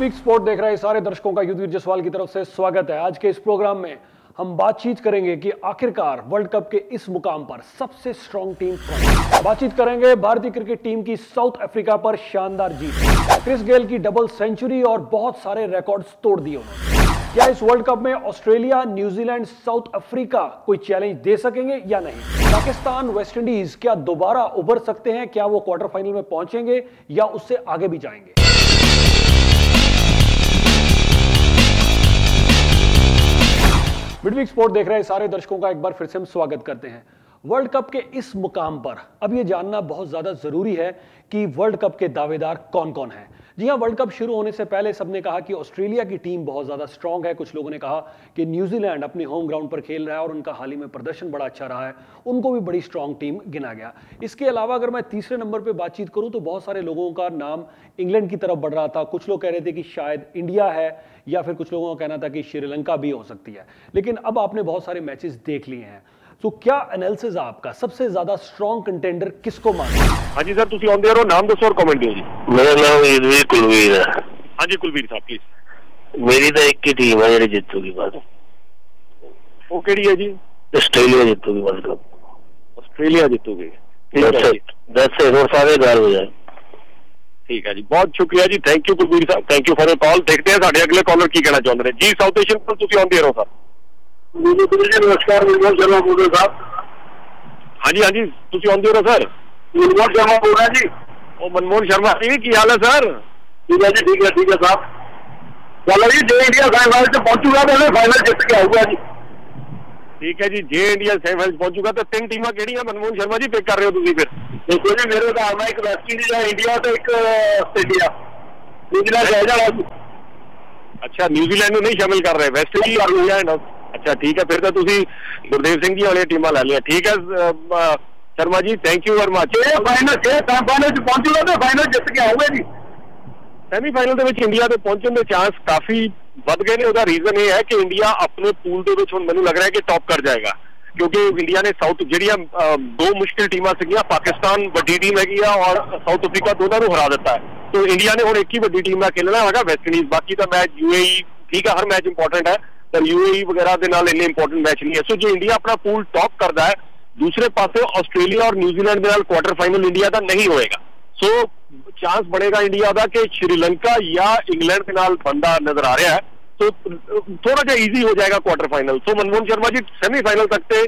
Midweek sport देख रहे सारे दर्शकों का युद्धवीर जसवाल की तरफ से स्वागत है। आज के इस प्रोग्राम में हम बातचीत करेंगे कि आखिरकार वर्ल्ड कप के इस मुकाम पर सबसे स्ट्रॉन्ग टीम कौन है। बातचीत करेंगे भारतीय क्रिकेट टीम की साउथ अफ्रीका पर शानदार जीत, क्रिस गेल की डबल सेंचुरी और बहुत सारे रिकॉर्ड्स तोड़ दिए उन्होंने। क्या इस वर्ल्ड कप में ऑस्ट्रेलिया, न्यूजीलैंड, साउथ अफ्रीका कोई चैलेंज दे सकेंगे या नहीं? पाकिस्तान, वेस्ट इंडीज क्या दोबारा उभर सकते हैं? क्या वो क्वार्टर फाइनल में पहुंचेंगे या उससे आगे भी जाएंगे? मिडवीक स्पोर्ट देख रहे सारे दर्शकों का एक बार फिर से हम स्वागत करते हैं। वर्ल्ड कप के इस मुकाम पर अब यह जानना बहुत ज्यादा जरूरी है कि वर्ल्ड कप के दावेदार कौन कौन हैं। जी हां, वर्ल्ड कप शुरू होने से पहले सबने कहा कि ऑस्ट्रेलिया की टीम बहुत ज्यादा स्ट्रांग है। कुछ लोगों ने कहा कि न्यूजीलैंड अपने होम ग्राउंड पर खेल रहा है और उनका हाल ही में प्रदर्शन बड़ा अच्छा रहा है, उनको भी बड़ी स्ट्रांग टीम गिना गया। इसके अलावा अगर मैं तीसरे नंबर पर बातचीत करूं तो बहुत सारे लोगों का नाम इंग्लैंड की तरफ बढ़ रहा था। कुछ लोग कह रहे थे कि शायद इंडिया है या फिर कुछ लोगों का कहना था कि श्रीलंका भी हो सकती है। लेकिन अब आपने बहुत सारे मैचेस देख लिए हैं, तो क्या एनालिसिस आपका सबसे ज्यादा स्ट्रॉन्ग कंटेंडर किसको मानते हैं? हाँ जी सर, तुसी आंदे रहो, नाम दसो और कमेंट दियो जी। मेरा नाम वीर कुलवीर है। हाँ जी कुलवीर साहब प्लीज। मेरी तो एक ही टीम है जी जीतूगी बस। वो केड़ी है जी? ऑस्ट्रेलिया जीतूगी वर्ल्ड कप। ऑस्ट्रेलिया जीतूगी, 10 से सारे गाल हो जाए। ठीक है जी, बहुत शुक्रिया जी, थैंक यू कुलवीर साहब, thank you for your call. देखते हैं साडे अगले कॉलर की कहना चाहते हैं जी। साउथ एशियन पर तुसी आंदे रहो सर। नमस्कार, मनमोहन शर्मा बोल रहे साहब। हाँ जी तुसी आंदे रहो सर। मनमोहन शर्मा बोल रहे हैं जी। ओ मनमोहन शर्मा जी, की हाल है सर? ठीक है जी, ठीक है साहब। चलो जी, जे इंडिया फाइनल से पहुंचूगा तो फाइनल जीत के आऊंगा जी। ठीक है जी, जे इंडिया सेमीफाइनल पहुंचूगा तो 3 टीमां केड़ी है मनमोहन शर्मा जी पिक कर रहे हो तुसी? फिर देखो जी, मेरे तो आना एक वेस्ट इंडीज है, इंडिया तो एक ऑस्ट्रेलिया, न्यूजीलैंड रह जाना। अच्छा, न्यूजीलैंड को नहीं शामिल कर रहे, वेस्ट इंडीज। अच्छा ठीक है, फिर तो तुसी गुरदेव सिंह जी वाली टीमां ला लिया। ठीक है Sharma ji, thank you very much. Final पहुंचूगा तो फाइनल जीत के आऊंगा जी। ਸੈਮੀਫਾਈਨਲ ਦੇ ਵਿੱਚ ਇੰਡੀਆ ਦੇ ਪਹੁੰਚਣ ਦੇ ਚਾਂਸ ਕਾਫੀ ਵੱਧ ਗਏ ਨੇ। ਉਹਦਾ ਰੀਜ਼ਨ ਇਹ ਹੈ ਕਿ ਇੰਡੀਆ ਆਪਣੇ ਪੂਲ ਦੇ ਵਿੱਚ ਹੁਣ ਮੈਨੂੰ ਲੱਗ ਰਿਹਾ ਕਿ ਟੌਪ ਕਰ ਜਾਏਗਾ, ਕਿਉਂਕਿ ਇੰਡੀਆ ਨੇ ਸਾਊਥ ਜਿਹੜੀਆਂ ਦੋ ਮੁਸ਼ਕਿਲ ਟੀਮਾਂ ਸੀਗੀਆਂ, ਪਾਕਿਸਤਾਨ ਵੱਡੀ ਟੀਮ ਹੈਗੀ ਆ ਔਰ ਸਾਊਥ ਅਫਰੀਕਾ, ਦੋਨਾਂ ਨੂੰ ਹਰਾ ਦਿੱਤਾ ਹੈ। तो इंडिया ने ਹੁਣ ਇੱਕ ਹੀ ਵੱਡੀ ਟੀਮ ਨਾਲ ਖੇਲਣਾ ਹੈਗਾ, ਵੈਸਟ ਇੰਡੀਜ਼। ਬਾਕੀ ਤਾਂ ਮੈਚ यूएई, ਠੀਕ ਹੈ, ਹਰ ਮੈਚ ਇੰਪੋਰਟੈਂਟ ਹੈ, ਪਰ यूएई ਵਗੈਰਾ ਦੇ ਨਾਲ ਇੰਨੇ ਇੰਪੋਰਟੈਂਟ ਮੈਚ ਨਹੀਂ ਹੈ। ਸੋ ਜੇ ਇੰਡੀਆ ਆਪਣਾ ਪੂਲ ਟੌਪ ਕਰਦਾ ਹੈ, ਦੂਸਰੇ ਪਾਸੇ ਆਸਟ੍ਰੇਲੀਆ ਔਰ ਨਿਊਜ਼ੀਲੈਂਡ ਦੇ ਨਾਲ ਕੁਆर्टर फाइनल इंडिया ਦਾ नहीं होएगा। सो चांस बढ़ेगा इंडिया का कि श्रीलंका या इंग्लैंड के नाल बंदा नजर आ रहा है, तो थोड़ा सा इजी हो जाएगा क्वार्टर फाइनल। सो मनमोहन शर्मा जी, सेमीफाइनल तक से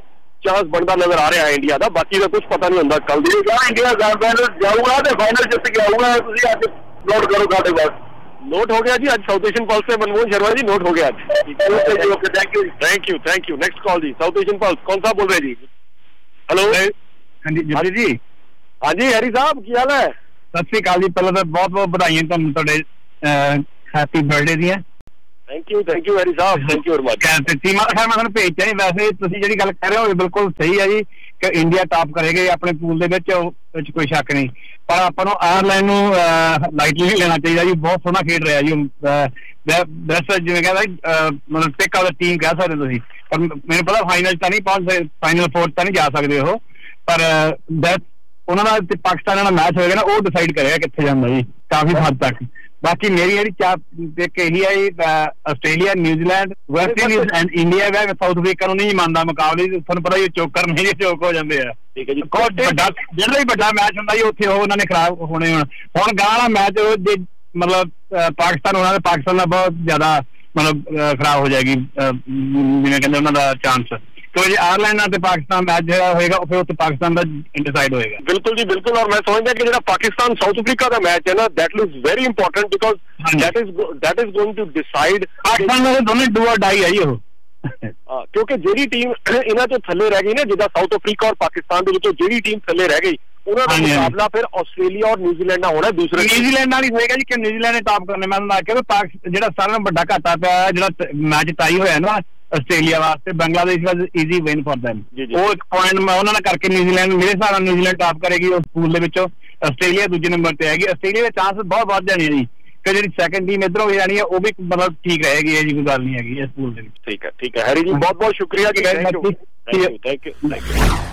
चांस बनता नजर आ रहा है इंडिया का, बाकी का कुछ पता नहीं होता। कल इंडिया फाइनल जाऊंगा तो फाइनल जीत के आऊंगा। नोट करो खाते बाद। नोट हो गया जी, आज साउथ एशियन पल्स से मनमोहन शर्मा जी नोट हो गया। Thank you. नेक्स्ट कॉल जी, साउथ एशियन पल्स, कौन सा बोल रहे जी? हेलो। हाँ जी हाँ जी हैरी साहब, की हाल है? सत श्री अकाल जी, पहले तो बहुत बहुत बधाइयां तुहाडे happy birthday the. Thank you Harry साहब, थैंक यू वेरी मच। टीमां दा खैर मैं तुहानूं भेज नहीं, वैसे तुसीं जिहड़ी गल कर रहे हो बिल्कुल सही है जी कि इंडिया टॉप करेगी अपने पूल दे विच कोई शक नहीं, पर आपां नूं आयरलैंड नूं लाइटली नहीं लेना चाहिए जी। बहुत सोहना खेड रहा जी, बेस्ट जिवें कहदा मतलब पिक ऑफ द टीम कह सकदे तुसीं, पर मैनूं पता फाइनल तां नहीं पहुंच सकदे, फाइनल 4 तां नहीं जा सकदे हो, पर बेस्ट उन्होंने पाकिस्तान वाला मैच होएगा ना, वो डिसाइड करेगा कितने जाना जी, काफी हद तक। बाकी मेरी यही चाह देख के यही है, Australia, New Zealand, West Indies and India है, साउथ अफ्रीका को नहीं मानता मुकाबले। तुहानूं पता ही चोकर नहीं चोक हो जाते हैं। ਜਿਹੜਾ ਵੀ ਵੱਡਾ मैच ਹੁੰਦਾ जी ਉੱਥੇ ਉਹ ਉਹਨਾਂ ਨੇ खराब होने। ਹੁਣ ਗਾਂ वाला मैच मतलब पाकिस्तान होना, पाकिस्तान का बहुत ज्यादा मतलब खराब हो जाएगी, जिवें कहंदे उन्हां दा चांस। तो जी आयरलैंड पाकिस्तान मैच जो होएगा फिर उत्थे पाकिस्तान का डिसाइड होएगा। बिल्कुल जी बिल्कुल, और मैं समझदा कि जो पाकिस्तान साउथ अफ्रीका का मैच है ना, that looks very important because that is going to decide. Pakistan में दोनों डू और डाई है जी क्योंकि ਜਿਹੜੀ टीम इन्हां चों थल्ले रह गई ना, जिद्दां साउथ अफ्रीका और पाकिस्तान दे विचों ਜਿਹੜੀ टीम थल्ले रह गई, उन्हां दा मुकाबला फिर आस्ट्रेलिया और न्यूजीलैंड नाल होना। दूसरे न्यूजीलैंड नाल ही होएगा जी कि न्यूजीलैंड ने टॉप करने। मैं आख्या कि जिहड़ा सारा बड़ा घाटा पिया, जिहड़ा मैच टाई होया ना आस्ट्रेलिया वास्ते, Bangladesh was easy win for them. वो एक पॉइंट उन्होंने करके न्यूजीलैंड, मेरे हिसाब नाल न्यूजीलैंड टॉप करेगी उस पूल दे विचों। आस्ट्रेलिया दूजे नंबर पे आएगी। आस्ट्रेलिया के चांस बहुत बढ़ जाने जी कि जी सैकंड टीम इधर हो जानी है, वो भी मतलब ठीक रहेगी, ये कोई गल नहीं है इस पूल दे विच। ठीक है हैरी जी, बहुत बहुत शुक्रिया जी। Thank you.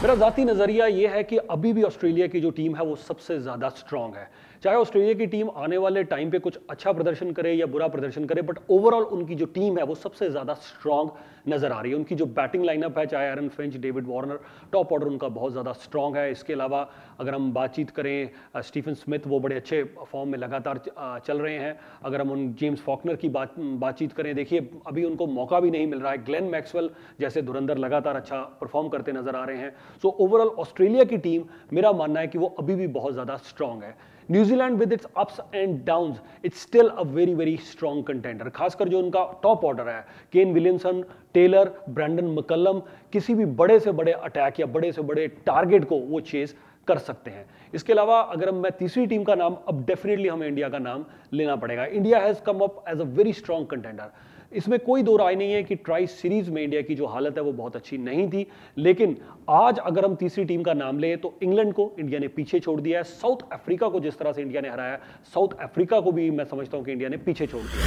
मेरा जाती नजरिया ये है कि अभी भी ऑस्ट्रेलिया की जो टीम है वो सबसे ज्यादा स्ट्रांग है। चाहे ऑस्ट्रेलिया की टीम आने वाले टाइम पे कुछ अच्छा प्रदर्शन करे या बुरा प्रदर्शन करे, बट ओवरऑल उनकी जो टीम है वो सबसे ज्यादा स्ट्रांग नजर आ रही है। उनकी जो बैटिंग लाइनअप है, चाहे Aaron Finch, David Warner, top order उनका बहुत ज्यादा स्ट्रांग है। इसके अलावा अगर हम बातचीत करें स्टीफन स्मिथ, वो बड़े अच्छे फॉर्म में लगातार चल रहे हैं। अगर हम उन जेम्स फॉकनर की बातचीत करें, देखिए अभी उनको मौका भी नहीं मिल रहा है। ग्लेन मैक्सवेल जैसे धुरंधर लगातार अच्छा परफॉर्म करते नजर आ रहे हैं। सो ओवरऑल ऑस्ट्रेलिया की टीम, मेरा मानना है कि वो अभी भी बहुत ज्यादा स्ट्रांग है। New Zealand with its ups and downs, it's still a very very strong contender. खासकर जो उनका टॉप ऑर्डर है, Kane Williamson, Taylor, Brendon McCullum, किसी भी बड़े से बड़े अटैक या बड़े से बड़े टारगेट को वो चेज कर सकते हैं। इसके अलावा अगर मैं तीसरी टीम का नाम, अब डेफिनेटली हमें इंडिया का नाम लेना पड़ेगा। India has come up as a very strong contender. इसमें कोई दो राय नहीं है कि ट्राई सीरीज में इंडिया की जो हालत है वो बहुत अच्छी नहीं थी, लेकिन आज अगर हम तीसरी टीम का नाम लें तो इंग्लैंड को इंडिया ने पीछे छोड़ दिया है। साउथ अफ्रीका को जिस तरह से इंडिया ने हराया, साउथ अफ्रीका को भी मैं समझता हूं कि इंडिया ने पीछे छोड़ दिया।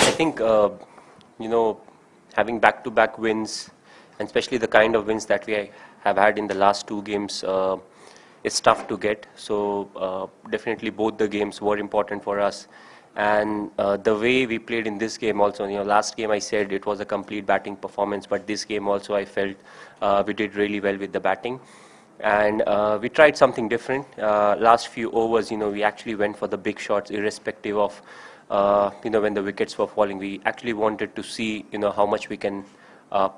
I think, having back-to-back wins, and especially the kind of wins that we have had in the last two games, it's tough to get. So definitely both the games were important for us. And the way we played in this game also, last game I said it was a complete batting performance, but this game also I felt we did really well with the batting. And we tried something different. Last few overs, we actually went for the big shots irrespective of when the wickets were falling. We actually wanted to see, how much we can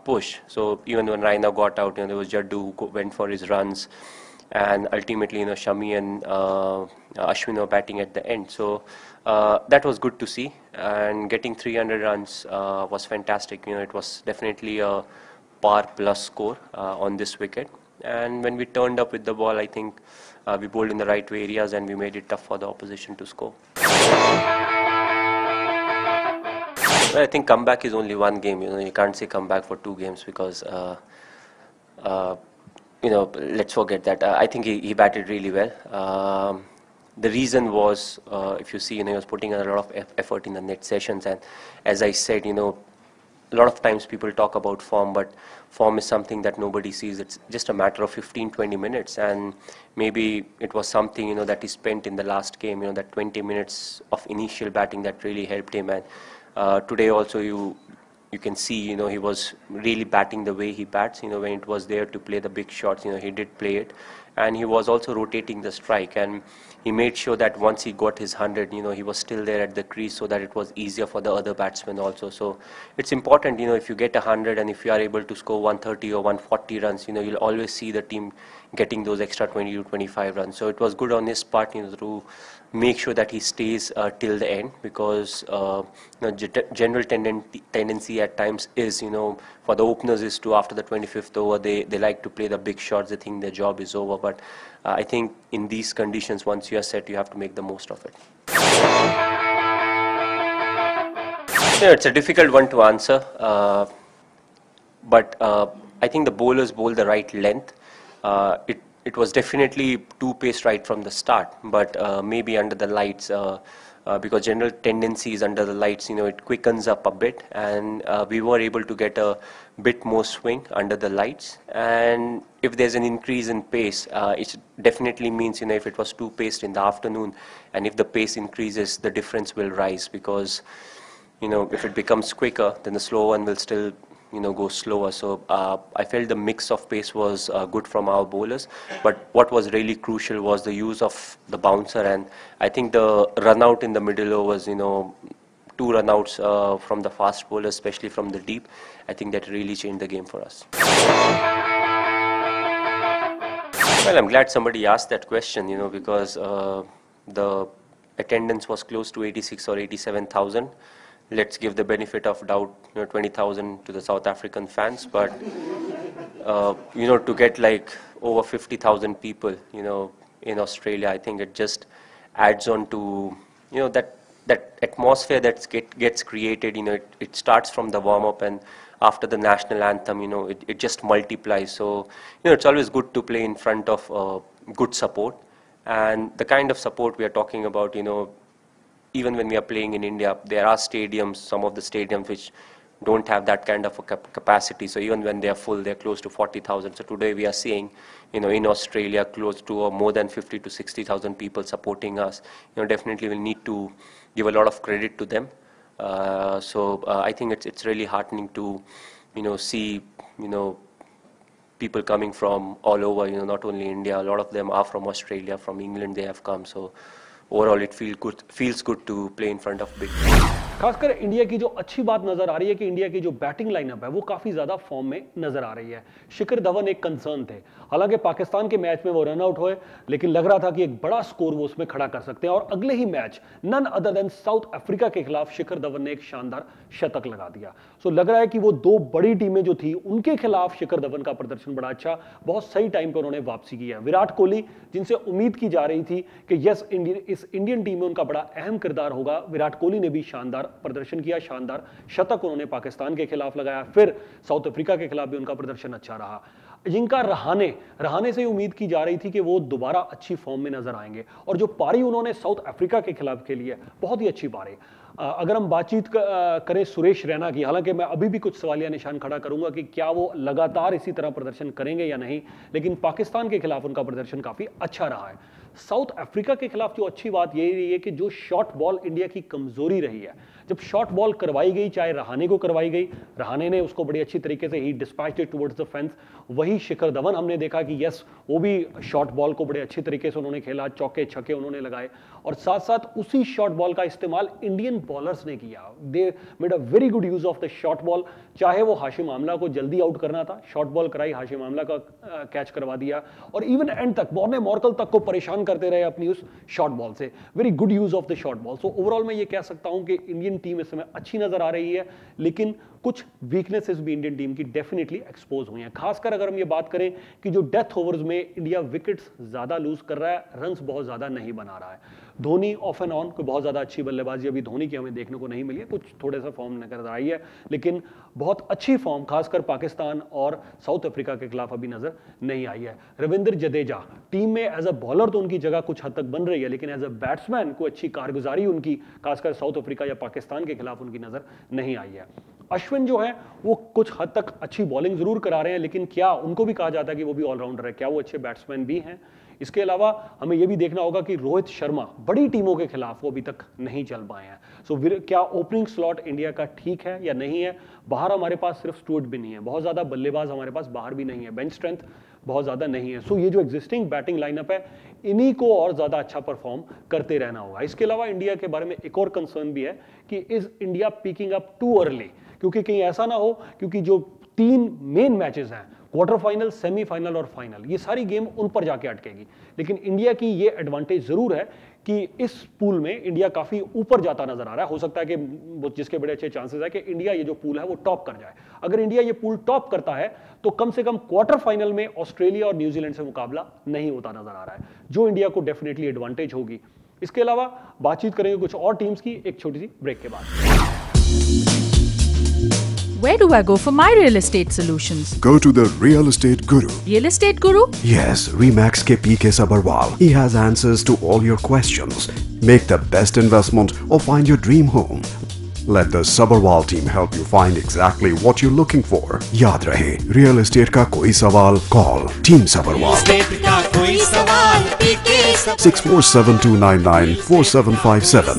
push. So even when Raina got out, there was Jaddu who went for his runs, and ultimately, Shami and Ashwin were batting at the end. So that was good to see, and getting 300 runs was fantastic. It was definitely a par plus score on this wicket. And when we turned up with the ball, I think we bowled in the right areas and we made it tough for the opposition to score. Well, I think comeback is only one game. You can't say comeback for two games because, let's forget that. I think he batted really well. The reason was, if you see, he was putting a lot of effort in the net sessions, and as I said, a lot of times people talk about form, but form is something that nobody sees. It's just a matter of 15-20 minutes, and maybe it was something that he spent in the last game, that 20 minutes of initial batting that really helped him. And today also you can see, he was really batting the way he bats. When it was there to play the big shots, he did play it, and he was also rotating the strike, and he made sure that once he got his 100, he was still there at the crease, so that it was easier for the other batsmen also. So it's important, if you get 100 and if you are able to score 130 or 140 runs, you'll always see the team getting those extra 20 to 25 runs. So it was good on his part, to make sure that he stays till the end, because general tendency at times is, for the openers is to, after the 25th over, they like to play the big shots. They think their job is over, but I think in these conditions, once you are set, you have to make the most of it. It's a difficult one to answer, but I think the bowlers bowl the right length. It was definitely two-paced right from the start, but maybe under the lights, because general tendency is under the lights, it quickens up a bit, and we were able to get a bit more swing under the lights. And if there's an increase in pace, it definitely means, if it was two-paced in the afternoon, and if the pace increases, the difference will rise, because, if it becomes quicker, then the slow one will still go slower. So I felt the mix of pace was good from our bowlers, but what was really crucial was the use of the bouncer, and I think the run out in the middle overs, 2 run outs from the fast bowlers, especially from the deep, I think that really changed the game for us. Well, I'm glad somebody asked that question, because the attendance was close to 86 or 87,000. Let's give the benefit of doubt, 20,000 to the South African fans, but to get like over 50,000 people, in Australia, I think it just adds on to, that atmosphere that gets created. It starts from the warm up, and after the national anthem, it just multiplies. So, it's always good to play in front of good support, and the kind of support we are talking about, even when we are playing in India, there are stadiums, some of the stadiums which don't have that kind of a capacity. So even when they are full, they're close to 40,000. So today we are seeing, in Australia, close to more than 50 to 60,000 people supporting us. Definitely we'll need to give a lot of credit to them. So I think it's really heartening to, see, people coming from all over, not only India. A lot of them are from Australia, from England they have come. So overall it feels good to play in front of big. खासकर India की जो अच्छी बात नजर आ रही है कि India की जो बैटिंग लाइनअप है वो काफी ज्यादा फॉर्म में नजर आ रही है। शिखर धवन एक कंसर्न थे, हालांकि पाकिस्तान के मैच में वो रन आउट हुए, लेकिन लग रहा था कि एक बड़ा स्कोर वो उसमें खड़ा कर सकते हैं और अगले ही match none other than South Africa के खिलाफ शिखर धवन ने एक शानदार शतक लगा दिया। सो लग रहा है कि वो दो बड़ी टीमें जो थी उनके खिलाफ शिखर धवन का प्रदर्शन बड़ा अच्छा, बहुत सही टाइम पर उन्होंने वापसी की है। विराट कोहली, जिनसे उम्मीद की जा रही थी कि यस इस इंडियन टीम में उनका बड़ा अहम किरदार होगा, विराट कोहली ने भी शानदार प्रदर्शन किया, शानदार शतक उन्होंने पाकिस्तान के खिलाफ लगाया, फिर साउथ अफ्रीका के खिलाफ भी उनका प्रदर्शन अच्छा रहा। जिनका रहाने से उम्मीद की जा रही थी कि वो दोबारा अच्छी फॉर्म में नजर आएंगे, और जो पारी उन्होंने साउथ अफ्रीका के खिलाफ खेली है बहुत ही अच्छी पारी। अगर हम बातचीत करें सुरेश रैना की, हालांकि मैं अभी भी कुछ सवालिया निशान खड़ा करूंगा कि क्या वो लगातार इसी तरह प्रदर्शन करेंगे या नहीं, लेकिन पाकिस्तान के खिलाफ उनका प्रदर्शन काफी अच्छा रहा है। साउथ अफ्रीका के खिलाफ जो अच्छी बात यही रही है कि जो शॉर्ट बॉल इंडिया की कमजोरी रही है, जब शॉर्ट बॉल करवाई गई, चाहे रहाने को करवाई गई, रहाने ने उसको बड़ी अच्छी तरीके से ही dispatched it towards the fence. वही शिखर धवन हमने देखा कि यस वो भी शॉर्ट बॉल को बड़े अच्छी तरीके से उन्होंने खेला, चौके छक्के उन्होंने लगाए, और साथ साथ उसी शॉर्ट बॉल का इस्तेमाल इंडियन बॉलर्स ने किया। They made a very good use of the short ball. चाहे वो हाशिम आमला को जल्दी आउट करना था, शॉर्ट बॉल कराई, हाशिम आमला का कैच करवा दिया, और इवन एंड तक बॉर्ने मॉर्कल तक को परेशान करते रहे अपनी उस शॉर्ट बॉल से। Very good use of the short ball. So overall मैं ये कह सकता हूं कि इंडियन टीम इस समय अच्छी नजर आ रही है, लेकिन कुछ वीकनेसेस भी इंडियन टीम की डेफिनेटली एक्सपोज हुई हैं। खासकर अगर हम ये बात करें कि जो डेथ ओवर्स में इंडिया विकेट्स ज्यादा लूज कर रहा है, रन्स बहुत ज्यादा नहीं बना रहा है। धोनी ऑफ एंड ऑन कोई बहुत ज्यादा अच्छी बल्लेबाजी अभी धोनी की हमें देखने को नहीं मिली है, कुछ थोड़े सा फॉर्म नजर आई है, लेकिन बहुत अच्छी फॉर्म खासकर पाकिस्तान और साउथ अफ्रीका के खिलाफ अभी नजर नहीं आई है। रविंद्र जडेजा टीम में एज अ बॉलर तो उनकी जगह कुछ हद तक बन रही है, लेकिन एज अ बैट्समैन कोई अच्छी कारगुजारी उनकी खासकर साउथ अफ्रीका या पाकिस्तान के खिलाफ उनकी नजर नहीं आई है। अश्विन जो है वो कुछ हद तक अच्छी बॉलिंग जरूर करा रहे हैं, लेकिन क्या उनको भी कहा जाता है कि वो भी ऑलराउंडर है, क्या वो अच्छे बैट्समैन भी हैं? इसके अलावा हमें यह भी देखना होगा कि रोहित शर्मा बड़ी टीमों के खिलाफ वो अभी तक नहीं चल पाए हैं। सो क्या ओपनिंग स्लॉट इंडिया का ठीक है या नहीं है? बाहर हमारे पास सिर्फ स्टुअर्ट भी नहीं है, बहुत ज्यादा बल्लेबाज हमारे पास बाहर भी नहीं है, बेंच स्ट्रेंथ बहुत ज्यादा नहीं है। सो ये जो एग्जिस्टिंग बैटिंग लाइनअप है, इन्हीं को और ज्यादा अच्छा परफॉर्म करते रहना होगा। इसके अलावा इंडिया के बारे में एक और कंसर्न भी है कि is India picking up too early, क्योंकि कहीं ऐसा ना हो क्योंकि जो 3 मेन मैचेस हैं, क्वार्टर फाइनल, सेमीफाइनल और फाइनल, ये सारी गेम उन पर जाके अटकेगी। लेकिन इंडिया की ये एडवांटेज जरूर है कि इस पूल में इंडिया काफी ऊपर जाता नजर आ रहा है। हो सकता है कि जिसके बड़े अच्छे चांसेस है कि इंडिया ये जो पूल है वो टॉप कर जाए। अगर इंडिया ये पूल टॉप करता है तो कम से कम क्वार्टर फाइनल में ऑस्ट्रेलिया और न्यूजीलैंड से मुकाबला नहीं होता नजर आ रहा है, जो इंडिया को डेफिनेटली एडवांटेज होगी। इसके अलावा बातचीत करेंगे कुछ और टीम्स की एक छोटी सी ब्रेक के बाद। Where do I go for my real estate solutions? Go to the Real Estate Guru. Real estate guru? Yes, Remax के PK Sabharwal. He has answers to all your questions. Make the best investment or find your dream home. Let the Sabharwal team help you find exactly what you're looking for. याद रहे, real estate का कोई सवाल, call Team Sabharwal. 6472994757.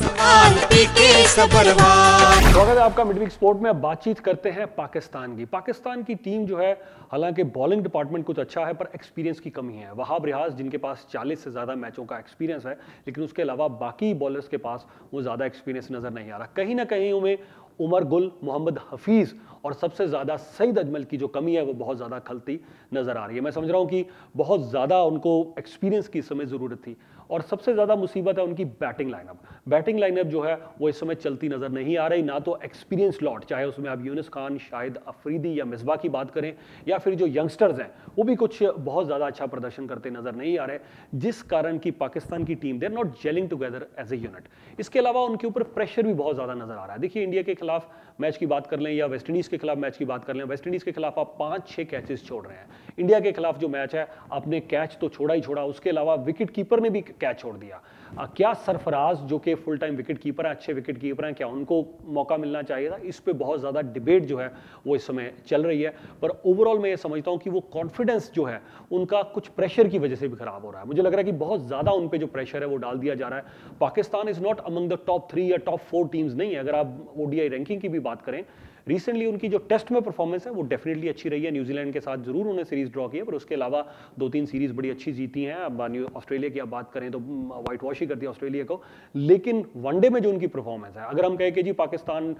स्वागत है आपका midweek sport में। अब बातचीत करते हैं पाकिस्तान की। पाकिस्तान की टीम जो है, हालांकि बॉलिंग डिपार्टमेंट कुछ अच्छा है पर एक्सपीरियंस की कमी है। वहाब रियाज जिनके पास 40 से ज्यादा मैचों का एक्सपीरियंस है, लेकिन उसके अलावा बाकी बॉलर्स के पास वो ज्यादा एक्सपीरियंस नजर नहीं आ रहा। कहीं ना कहीं उन्हें उमर गुल, मोहम्मद हफीज और सबसे ज्यादा सईद अजमल की जो कमी है वो बहुत ज्यादा खलती नजर आ रही है। मैं समझ रहा हूं कि बहुत ज्यादा उनको एक्सपीरियंस की इस समय जरूरत थी, और सबसे ज्यादा मुसीबत है उनकी बैटिंग लाइनअप। बैटिंग लाइनअप जो है वो इस समय चलती नजर नहीं आ रही, ना तो एक्सपीरियंस लॉट, चाहे उसमें आप यूनिस खान, शाहिद अफरीदी या मिसबा की बात करें, या फिर जो यंगस्टर्स हैं वो भी कुछ बहुत ज्यादा अच्छा प्रदर्शन करते नजर नहीं आ रहे, जिस कारण की पाकिस्तान की team they are not gelling together as a unit. इसके अलावा उनके ऊपर प्रेशर भी बहुत ज्यादा नजर आ रहा है। देखिए, इंडिया के खिलाफ मैच की बात कर लें या वेस्ट इंडीज के खिलाफ मैच की बात कर लें, वेस्ट इंडीज के खिलाफ आप 5-6 कैचेस छोड़ रहे हैं। इंडिया के खिलाफ जो मैच है आपने कैच तो छोड़ा ही छोड़ा, उसके अलावा विकेट कीपर ने भी कैच छोड़ दिया। क्या सरफराज जो कि फुल टाइम विकेट कीपर हैं, अच्छे विकेट कीपर हैं, क्या उनको मौका मिलना चाहिए था? इस पे बहुत ज़्यादा डिबेट जो है वो इस समय चल रही है। पर ओवरऑल मैं ये समझता हूँ कि वो कॉन्फिडेंस जो है उनका कुछ प्रेशर की वजह से भी खराब हो रहा है। मुझे लग रहा है कि बहुत ज़्यादा उन पे जो प्रेशर है वो डाल दिया जा रहा है। Pakistan is not among the top 3 या टॉप 4 टीम्स नहीं है। अगर आप ओडीआई रैंकिंग की भी बात करें, रिसेंटली उनकी जो टेस्ट में परफॉर्मेंस है वो डेफिनेटली अच्छी रही है। न्यूजीलैंड के साथ जरूर उन्होंने सीरीज ड्रॉ की है, पर उसके अलावा 2-3 सीरीज बड़ी अच्छी जीती हैं। अब ऑस्ट्रेलिया की आप बात करें तो वाइट वॉश ही कर दिया ऑस्ट्रेलिया को। लेकिन वनडे में जो उनकी परफॉर्मेंस है, अगर हम कहें कि जी पाकिस्तान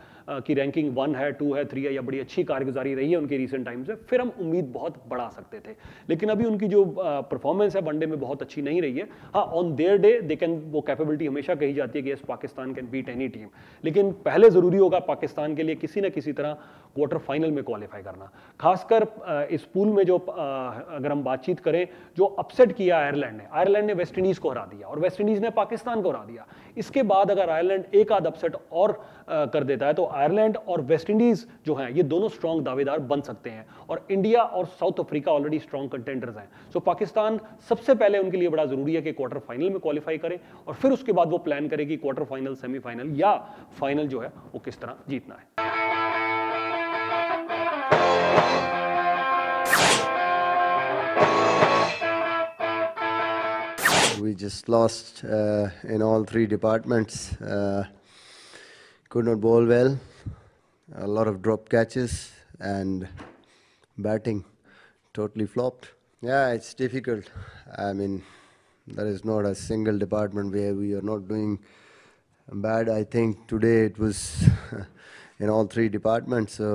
की रैंकिंग 1 है, 2 है, 3 है, या बड़ी अच्छी कारगुजारी रही है उनकी रिसेंट टाइम से, फिर हम उम्मीद बहुत बढ़ा सकते थे। लेकिन अभी उनकी जो परफॉर्मेंस है वनडे में बहुत अच्छी नहीं रही है। हाँ, on their day they can, वो कैपेबिलिटी हमेशा कही जाती है कि yes Pakistan can beat any team, लेकिन पहले जरूरी होगा पाकिस्तान के लिए किसी न किसी तरह क्वार्टर फाइनल में क्वालिफाई करना। खासकर इस पूल में जो अगर हम बातचीत करें, जो अपसेट किया आयरलैंड ने वेस्ट इंडीज को हरा दिया और वेस्ट इंडीज ने पाकिस्तान को हरा दिया। इसके बाद अगर आयरलैंड एक आध अपसेट और कर देता है तो आयरलैंड और वेस्ट इंडीज जो हैं ये दोनों स्ट्रॉन्ग दावेदार बन सकते हैं, और इंडिया और south Africa already strong contenders हैं। सो पाकिस्तान सबसे पहले उनके लिए बड़ा जरूरी है कि क्वार्टर फाइनल में क्वालिफाई करें, और फिर उसके बाद वो प्लान करें कि क्वार्टर फाइनल, सेमीफाइनल या फाइनल जो है वो किस तरह जीतना है। We just lost in all 3 departments. Could not bowl well, a lot of drop catches, and batting totally flopped. Yeah, it's difficult. I mean, there is not a single department where we are not doing bad. I think today it was in all 3 departments. So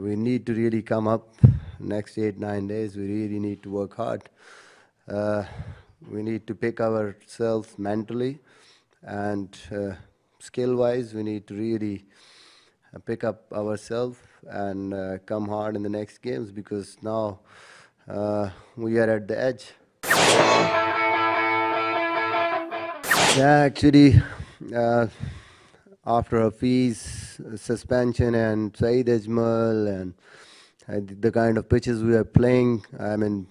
we need to really come up next 8-9 days. We really need to work hard. We need to pick ourselves mentally, and skill-wise, we need to really pick up ourselves and come hard in the next games, because now we are at the edge. Yeah, actually, after Hafiz suspension and Saeed Ajmal and the kind of pitches we are playing, I mean,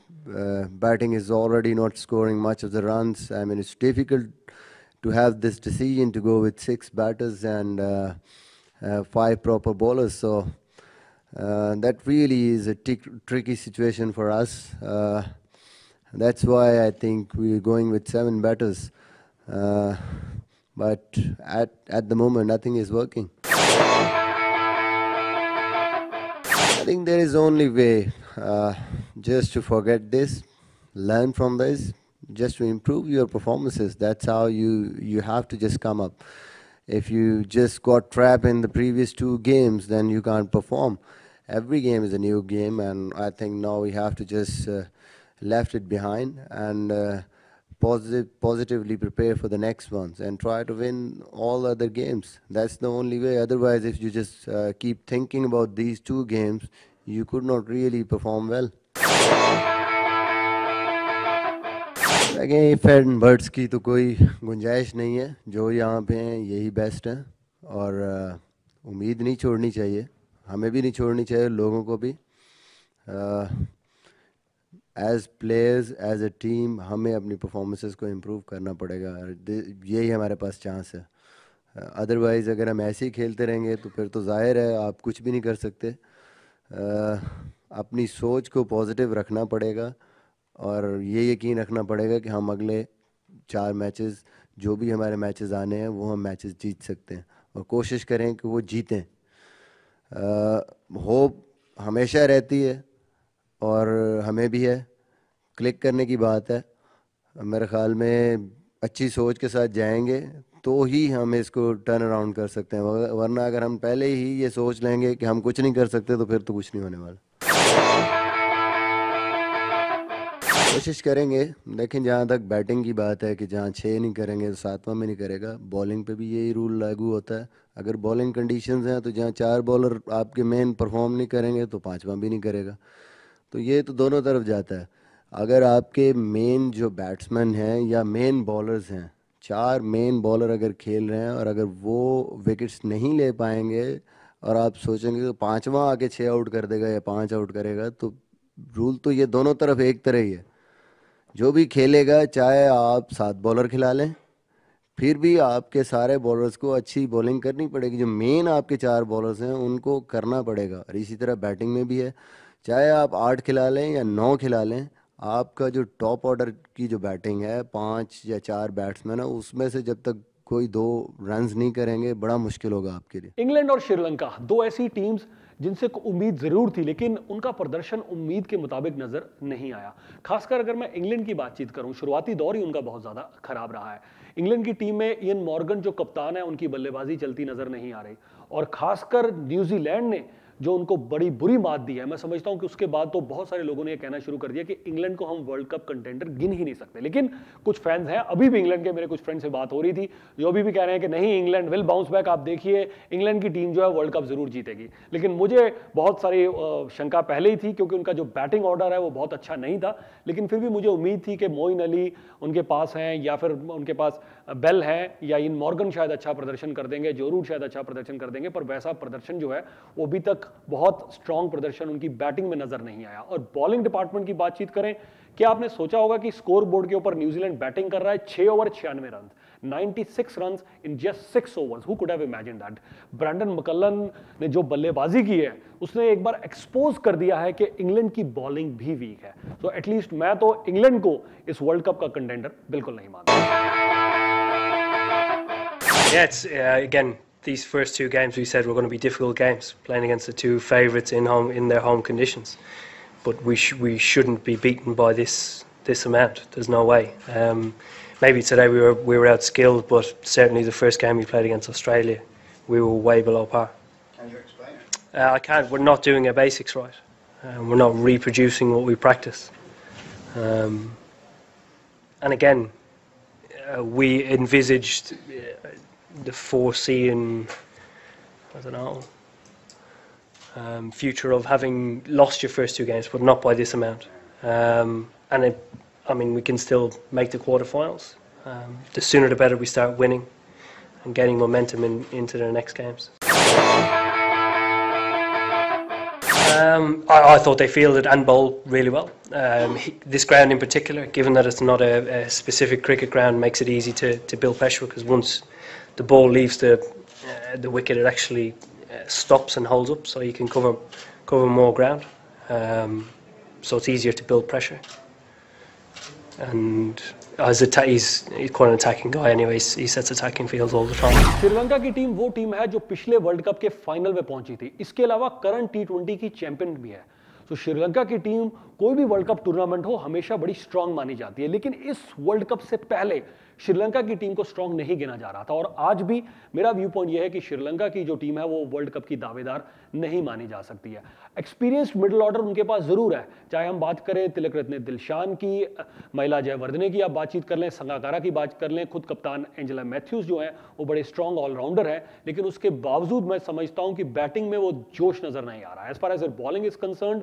batting is already not scoring much of the runs. I mean, it's difficult to have this decision to go with 6 batters and 5 proper bowlers. So that really is a tricky situation for us. That's why I think we're going with 7 batters. But at the moment, nothing is working. I think there is only way just to forget this, learn from this, just to improve your performances. That's how you have to just come up. If you just got trapped in the previous 2 games, then you can't perform. Every game is a new game, and I think now we have to just left it behind and positively prepare for the next ones and try to win all other games. That's the only way. Otherwise, if you just keep thinking about these 2 games, you could not really perform well. Again, fad and birds की तो कोई गुंजाइश नहीं है। जो यहाँ पे हैं यही बेस्ट है, और उम्मीद नहीं छोड़नी चाहिए, हमें भी नहीं छोड़नी चाहिए, लोगों को भी। As players, as a team, हमें अपनी परफॉर्मेंसेस को इम्प्रूव करना पड़ेगा। यही हमारे पास चांस है। अदरवाइज़ अगर हम ऐसे ही खेलते रहेंगे तो फिर तो जाहिर है आप कुछ भी नहीं कर सकते। अपनी सोच को पॉजिटिव रखना पड़ेगा, और ये यकीन रखना पड़ेगा कि हम अगले 4 मैचेस, जो भी हमारे मैचेस आने हैं, वो हम मैचेस जीत सकते हैं, और कोशिश करें कि वो जीतें। होप हमेशा रहती है, और हमें भी है। क्लिक करने की बात है। मेरे ख़्याल में अच्छी सोच के साथ जाएंगे तो ही हम इसको टर्न अराउंड कर सकते हैं, वरना अगर हम पहले ही ये सोच लेंगे कि हम कुछ नहीं कर सकते तो फिर तो कुछ नहीं होने वाला। कोशिश करेंगे, लेकिन जहाँ तक बैटिंग की बात है कि जहाँ 6 नहीं करेंगे तो 7वां में नहीं करेगा। बॉलिंग पे भी यही रूल लागू होता है। अगर बॉलिंग कंडीशंस हैं तो जहाँ 4 बॉलर आपके मेन परफॉर्म नहीं करेंगे तो 5वां भी नहीं करेगा। तो ये तो दोनों तरफ जाता है। अगर आपके मेन जो बैट्समैन हैं या मेन बॉलर्स हैं, 4 मेन बॉलर अगर खेल रहे हैं, और अगर वो विकेट्स नहीं ले पाएंगे और आप सोचेंगे तो 5वां आके 6 आउट कर देगा या 5 आउट करेगा, तो रूल तो ये दोनों तरफ एक तरह ही है। जो भी खेलेगा, चाहे आप 7 बॉलर खिला लें फिर भी आपके सारे बॉलर्स को अच्छी बॉलिंग करनी पड़ेगी। जो मेन आपके 4 बॉलर्स हैं उनको करना पड़ेगा। और इसी तरह बैटिंग में भी है, चाहे आप 8 खिला लें या 9 खिला लें, आपका जो टॉप ऑर्डर की जो बैटिंग है 5 या 4 बैट्समैन है, उसमें से जब तक कोई 2 रन्स नहीं करेंगे बड़ा मुश्किल होगा आपके लिए। इंग्लैंड और श्रीलंका 2 ऐसी टीम्स जिनसे उम्मीद जरूर थी, लेकिन उनका प्रदर्शन उम्मीद के मुताबिक नजर नहीं आया। खासकर अगर मैं इंग्लैंड की बातचीत करूं, शुरुआती दौर ही उनका बहुत ज्यादा खराब रहा है। इंग्लैंड की टीम में इयन मॉर्गन जो कप्तान है, उनकी बल्लेबाजी चलती नजर नहीं आ रही, और खासकर न्यूजीलैंड ने जो उनको बड़ी बुरी मात दी है, मैं समझता हूं कि उसके बाद तो बहुत सारे लोगों ने यह कहना शुरू कर दिया कि इंग्लैंड को हम वर्ल्ड कप कंटेंडर गिन ही नहीं सकते। लेकिन कुछ फैंस हैं, अभी भी इंग्लैंड के, मेरे कुछ फ्रेंड से बात हो रही थी, जो अभी भी कह रहे हैं कि नहीं, इंग्लैंड विल बाउंस बैक, आप देखिए इंग्लैंड की टीम जो है वर्ल्ड कप जरूर जीतेगी। लेकिन मुझे बहुत सारी शंका पहले ही थी, क्योंकि उनका जो बैटिंग ऑर्डर है वो बहुत अच्छा नहीं था। लेकिन फिर भी मुझे उम्मीद थी कि मोइन अली उनके पास हैं, या फिर उनके पास बेल है, या इन मॉर्गन शायद अच्छा प्रदर्शन कर देंगे, जो रूट शायद अच्छा प्रदर्शन कर देंगे, पर वैसा प्रदर्शन जो है वो अभी तक बहुत स्ट्रॉन्ग प्रदर्शन उनकी बैटिंग में नजर नहीं आया। और बॉलिंग डिपार्टमेंट की बातचीत करें, क्या आपने सोचा होगा कि स्कोर बोर्ड के ऊपर न्यूजीलैंड बैटिंग कर रहा है 6 over 96 run, 96 run in just 6 overs. Who could have imagine that. Brendon McCullum ने जो बल्लेबाजी की है, उसने एक बार एक्सपोज कर दिया है कि इंग्लैंड की बॉलिंग भी वीक है। तो एटलीस्ट मैं तो इंग्लैंड को इस वर्ल्ड कप का कंटेंडर बिल्कुल नहीं मानता। Yeah, it's again, these first 2 games we said were going to be difficult games, playing against the 2 favourites in their home conditions. But we shouldn't be beaten by this amount. There's no way. Maybe today we were outskilled, but certainly the first game we played against Australia, we were way below par. Can you explain it? I can't. We're not doing our basics right. We're not reproducing what we practice. And again, we envisaged the foreseen, I don't know, future of having lost your first 2 games, but not by this amount. And I mean, we can still make the quarterfinals. The sooner the better we start winning and getting momentum into the next games. I thought they fielded and bowled really well. This ground in particular, given that it's not a specific cricket ground, makes it easy to build pressure, because once the ball leaves the wicket, it actually stops and holds up, so you can cover more ground. So it's easier to build pressure. And he's quite an attacking guy anyway. He sets attacking fields all the time. Sri Lanka की team वो team है जो पिछले world cup के final में पहुंची थी। इसके अलावा करंट T20 की चैंपियन भी है। तो श्रीलंका की टीम कोई भी वर्ल्ड कप टूर्नामेंट हो हमेशा बड़ी स्ट्रांग मानी जाती है, लेकिन इस वर्ल्ड कप से पहले श्रीलंका की टीम को स्ट्रांग नहीं गिना जा रहा था। और आज भी मेरा व्यू पॉइंट यह है कि श्रीलंका की जो टीम है वो वर्ल्ड कप की दावेदार नहीं मानी जा सकती है। एक्सपीरियंस्ड मिडिल ऑर्डर उनके पास जरूर है, चाहे हम बात करें तिलक रत्ने दिलशान की, महिला जयवर्धने की आप बातचीत कर लें, संगाकारा की बात कर लें, खुद कप्तान एंजेला मैथ्यूज जो है वो बड़े स्ट्रांग ऑलराउंडर है, लेकिन उसके बावजूद मैं समझता हूं कि बैटिंग में वो जोश नजर नहीं आ रहा है। As far as bowling is concerned,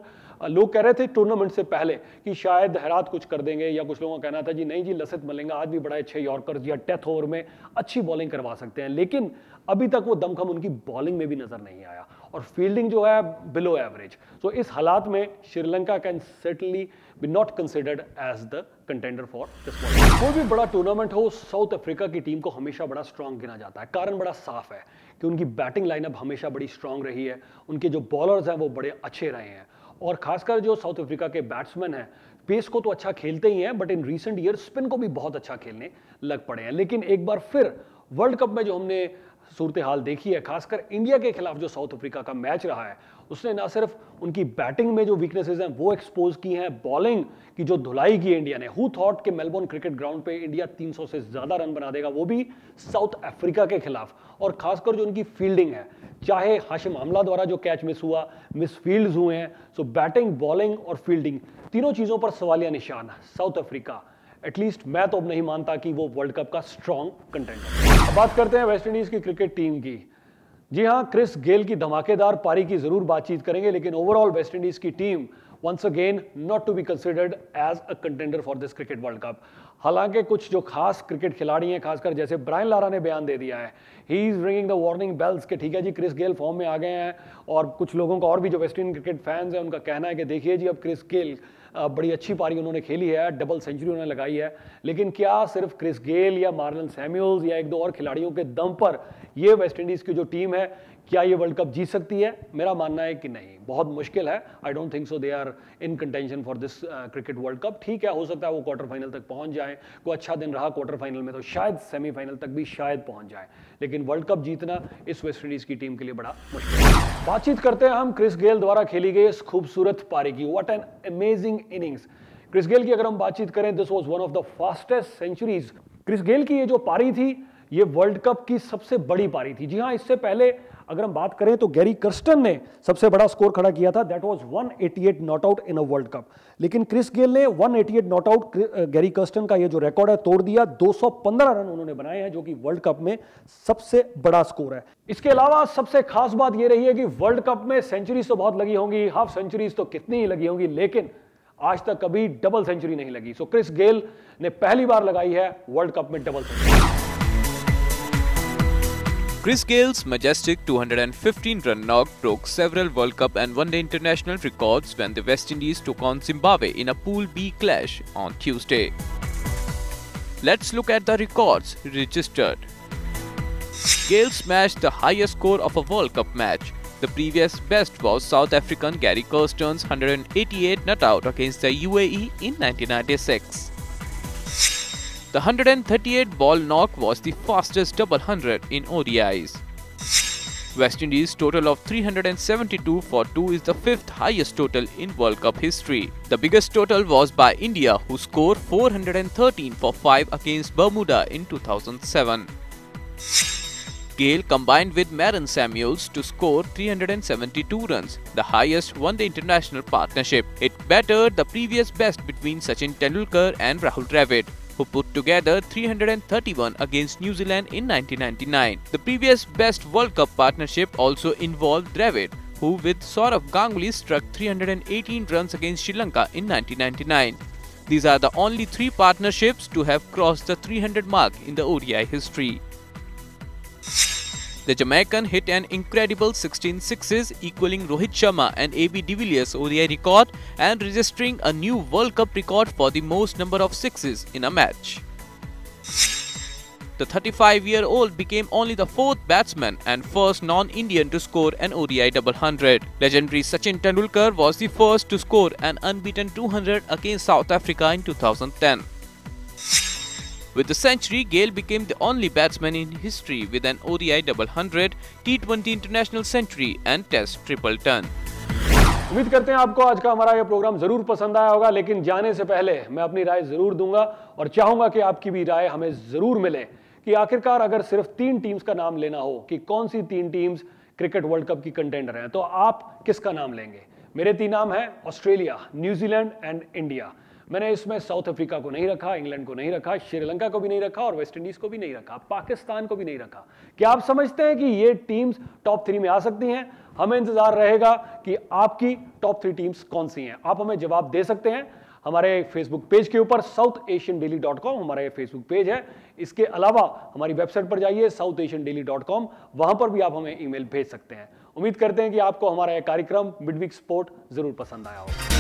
लोग कह रहे थे टूर्नामेंट से पहले कि शायद हैरात कुछ कर देंगे, या कुछ लोगों का कहना था जी नहीं जी, लसित मलिंगा आज भी बड़ा अच्छे यॉर्कर्स या डेथ ओवर में अच्छी बॉलिंग करवा सकते हैं, लेकिन अभी तक वो दमखम उनकी बॉलिंग में भी नजर नहीं आया, और फील्डिंग जो है बिलो एवरेज। तो इस हालात में Sri Lanka can certainly be not considered as the contender for this World Cup. कोई भी बड़ा टूर्नामेंट हो, साउथ अफ्रीका की टीम को हमेशा बड़ा स्ट्रांग गिना जाता है। कारण बड़ा साफ है कि उनकी बैटिंग लाइनअप हमेशा बड़ी स्ट्रांग रही है, उनके जो बॉलर्स हैं वो बड़े अच्छे रहे हैं, और खासकर जो साउथ अफ्रीका के बैट्समैन हैं पेस को तो अच्छा खेलते ही हैं, but in recent year spin को भी बहुत अच्छा खेलने लग पड़े हैं। लेकिन एक बार फिर वर्ल्ड कप में जो हमने सूरत हाल देखी है, खासकर इंडिया के खिलाफ जो साउथ अफ्रीका का मैच रहा है, उसने ना सिर्फ उनकी बैटिंग में जो वीकनेसेस हैं वो एक्सपोज की हैं, बॉलिंग की जो धुलाई की इंडिया ने। हु थॉट कि मेलबोर्न क्रिकेट ग्राउंड पे इंडिया 300 से ज्यादा रन बना देगा, वो भी साउथ अफ्रीका के खिलाफ। और खासकर जो उनकी फील्डिंग है, चाहे हाशिम आमला द्वारा जो कैच मिस हुआ, मिस फील्ड्स हुए हैं, सो बैटिंग, बॉलिंग और फील्डिंग तीनों चीजों पर सवालिया निशान है। साउथ अफ्रीका एटलीस्ट मैं तो अब नहीं मानता कि वो वर्ल्ड कप का स्ट्रॉन्ग कंटेंडर। अब बात करते हैं वेस्ट इंडीज की क्रिकेट टीम की। जी हां, क्रिस गेल की धमाकेदार पारी की जरूर बातचीत करेंगे, लेकिन ओवरऑल वेस्ट इंडीज की team once again not to be considered as a contender for this cricket world cup. हालांकि कुछ जो खास क्रिकेट खिलाड़ी हैं, खासकर जैसे ब्रायन लारा ने बयान दे दिया है, he is ringing the warning bells कि ठीक है जी क्रिस गेल फॉर्म में आ गए हैं, और कुछ लोगों का और भी जो वेस्ट इंडीज क्रिकेट फैंस हैं उनका कहना है कि देखिए जी अब क्रिस गेल बड़ी अच्छी पारी उन्होंने खेली है, डबल सेंचुरी उन्होंने लगाई है, लेकिन क्या सिर्फ क्रिस गेल या मार्लन सैमुअल्स या एक दो और खिलाड़ियों के दम पर ये वेस्ट इंडीज की जो टीम है क्या ये वर्ल्ड कप जीत सकती है? मेरा मानना है कि नहीं, बहुत मुश्किल है. I don't think so they are in contention for this cricket World Cup. ठीक है, हो सकता है वो क्वार्टर फाइनल तक पहुंच जाए, कोई अच्छा दिन रहा क्वार्टर फाइनल में तो शायद सेमीफाइनल तक भी शायद पहुंच जाए, लेकिन वर्ल्ड कप जीतना इस वेस्ट इंडीज की टीम के लिए बड़ा मुश्किल है. बातचीत करते हैं हम क्रिस गेल द्वारा खेली गई इस खूबसूरत पारी की. What an amazing innings. Chris Gayle की अगर हम बातचीत करें, this was one of the fastest centuries. Chris Gayle की ये जो पारी थी ये वर्ल्ड कप की सबसे बड़ी पारी थी. जी हाँ, इससे पहले अगर हम बात करें तो गैरी कर्स्टन ने सबसे बड़ा स्कोर खड़ा किया था, that was 188 not out in a world cup. लेकिन क्रिस गेल ने 188 नॉट आउट गैरी कर्स्टन का ये जो रिकॉर्ड है तोड़ दिया. 215 रन उन्होंने बनाए हैं, जो कि वर्ल्ड कप में सबसे बड़ा स्कोर है. इसके अलावा सबसे खास बात ये रही है कि वर्ल्ड कप में सेंचुरीज तो बहुत लगी होंगी, हाफ सेंचुरीज तो कितनी ही लगी होंगी, लेकिन आज तक कभी डबल सेंचुरी नहीं लगी. सो क्रिस गेल ने पहली बार लगाई है वर्ल्ड कप में double century. Chris Gale's majestic 215-run knock broke several World Cup and One Day international records when the West Indies took on Zimbabwe in a Pool B clash on Tuesday. Let's look at the records registered. Gale smashed the highest score of a World Cup match. The previous best was South African Gary Kirsten's 188 not out against the UAE in 1996. The 138 ball knock was the fastest double 100 in ODIs. West Indies' total of 372 for 2 is the fifth highest total in World Cup history. The biggest total was by India, who scored 413 for 5 against Bermuda in 2007. Gale combined with Maron Samuels to score 372 runs, the highest one-day international partnership. It bettered the previous best between Sachin Tendulkar and Rahul Dravid, who put together 331 against New Zealand in 1999. The previous best World Cup partnership also involved Dravid, who with Sourav Ganguly struck 318 runs against Sri Lanka in 1999. These are the only 3 partnerships to have crossed the 300 mark in the ODI history. The Jamaican hit an incredible 16 sixes, equaling Rohit Sharma and AB de Villiers' ODI record and registering a new World Cup record for the most number of sixes in a match. The 35-year-old became only the 4th batsman and first non-Indian to score an ODI double 100. Legendary Sachin Tendulkar was the first to score an unbeaten 200 against South Africa in 2010. With the century, Gale became the only batsman in history with an ODI double 100, T20 international century and Test triple ton. उम्मीद करते हैं आपको आज का हमारा यह programme जरूर पसंद आया होगा, लेकिन जाने से पहले मैं अपनी राय जरूर दूंगा और चाहूंगा कि आपकी भी राय हमें जरूर मिले कि आखिरकार अगर सिर्फ 3 टीम्स का नाम लेना हो कि कौन सी 3 टीम्स क्रिकेट वर्ल्ड कप की कंटेंडर हैं, तो आप किसका नाम लेंगे? मेरे 3 नाम हैं ऑस्ट्रेलिया, न्यूजीलैंड एंड इंडिया. मैंने इसमें साउथ अफ्रीका को नहीं रखा, इंग्लैंड को नहीं रखा, श्रीलंका को भी नहीं रखा और वेस्ट इंडीज को भी नहीं रखा, पाकिस्तान को भी नहीं रखा. क्या आप समझते हैं कि ये टीम्स टॉप 3 में आ सकती हैं? हमें इंतजार रहेगा कि आपकी टॉप 3 टीम्स कौन सी हैं. आप हमें जवाब दे सकते हैं हमारे फेसबुक पेज के ऊपर southasiandaily.com हमारा ये फेसबुक पेज है. इसके अलावा हमारी वेबसाइट पर जाइए southasiandaily.com, वहां पर भी आप हमें ईमेल भेज सकते हैं. उम्मीद करते हैं कि आपको हमारा यह कार्यक्रम मिडवीक स्पोर्ट जरूर पसंद आया होगा.